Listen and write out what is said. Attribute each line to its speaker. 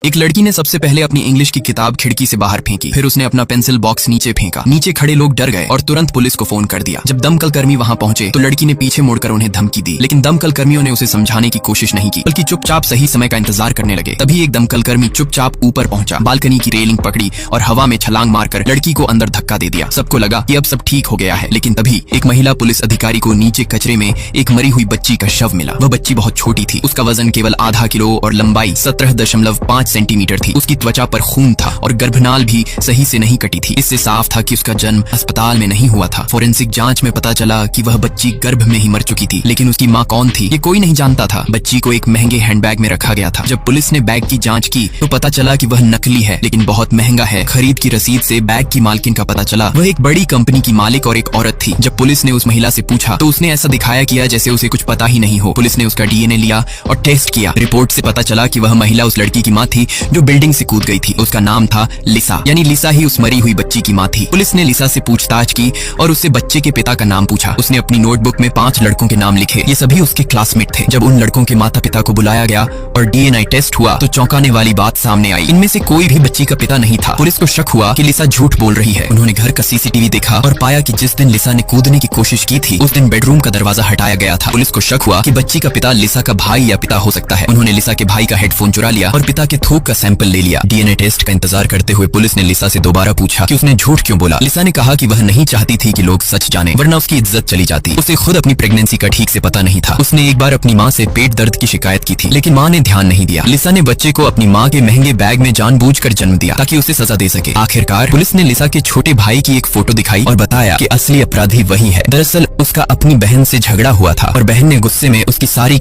Speaker 1: एक लड़की ने सबसे पहले अपनी इंग्लिश की किताब खिड़की से बाहर फेंकी, फिर उसने अपना पेंसिल बॉक्स नीचे फेंका। नीचे खड़े लोग डर गए और तुरंत पुलिस को फोन कर दिया। जब दमकल कर्मी वहां पहुंचे तो लड़की ने पीछे मुड़कर उन्हें धमकी दी, लेकिन दमकल कर्मियों ने उसे समझाने की कोशिश नहीं की, बल्कि चुपचाप सही समय का इंतजार करने लगे। तभी एक दमकल कर्मी चुपचाप ऊपर पहुंचा, बालकनी की रेलिंग पकड़ी और हवा में छलांग मारकर लड़की को अंदर धक्का दे दिया। सबको लगा कि अब सब ठीक हो गया है, लेकिन तभी एक महिला पुलिस अधिकारी को नीचे कचरे में एक मरी हुई बच्ची का शव मिला। वह बच्ची बहुत छोटी थी, उसका वजन केवल आधा किलो और लंबाई 17.5 सेंटीमीटर थी। उसकी त्वचा पर खून था और गर्भनाल भी सही से नहीं कटी थी। इससे साफ था कि उसका जन्म अस्पताल में नहीं हुआ था। फोरेंसिक जांच में पता चला कि वह बच्ची गर्भ में ही मर चुकी थी, लेकिन उसकी माँ कौन थी ये कोई नहीं जानता था। बच्ची को एक महंगे हैंडबैग में रखा गया था। जब पुलिस ने बैग की जांच की तो पता चला कि वह नकली है, लेकिन बहुत महंगा है। खरीद की रसीद से बैग की मालकिन का पता चला। वह एक बड़ी कंपनी की मालिक और एक औरत थी। जब पुलिस ने उस महिला से पूछा तो उसने ऐसा दिखाया किया जैसे उसे कुछ पता ही नहीं हो। पुलिस ने उसका डीएनए लिया और टेस्ट किया। रिपोर्ट से पता चला कि वह महिला उस लड़की की माँ थी जो बिल्डिंग से कूद गई थी। उसका नाम था लिसा, यानी लिसा ही उस मरी हुई बच्ची की माँ थी। पुलिस ने लिसा से पूछताछ की और उससे बच्चे के पिता का नाम पूछा। उसने अपनी नोटबुक में 5 लड़कों के नाम लिखे। ये सभी उसके क्लासमेट थे। जब उन लड़कों के माता पिता को बुलाया गया और डीएनए टेस्ट हुआ तो चौंकाने वाली बात सामने आई। इनमें से कोई भी बच्ची का पिता नहीं था। पुलिस को शक हुआ कि लिसा झूठ बोल रही है। उन्होंने घर का सीसीटीवी देखा और पाया कि जिस दिन लिसा ने कूदने की कोशिश की थी उस दिन बेडरूम का दरवाजा हटाया गया था। पुलिस को शक हुआ कि बच्ची का पिता लिसा का भाई या पिता हो सकता है। उन्होंने लिसा के भाई का हेडफोन चुरा लिया और पिता के थूक का सैंपल ले लिया। डीएनए टेस्ट का इंतजार करते हुए पुलिस ने लिसा से दोबारा पूछा कि उसने झूठ क्यों बोला। लिसा ने कहा कि वह नहीं चाहती थी कि लोग सच जाने, वरना उसकी इज्जत चली जाती। उसे खुद अपनी प्रेगनेंसी का ठीक से पता नहीं था। उसने एक बार अपनी माँ से पेट दर्द की शिकायत की थी, लेकिन माँ ने ध्यान नहीं दिया। लिसा ने बच्चे को अपनी माँ के महंगे बैग में जानबूझकर जन्म दिया ताकि उसे सजा दे सके। आखिरकार पुलिस ने लिसा के छोटे भाई की एक फोटो दिखाई और बताया कि असली अपराधी वही है। दरअसल उसका अपनी बहन से झगड़ा हुआ था और बहन ने गुस्से में उसकी सारी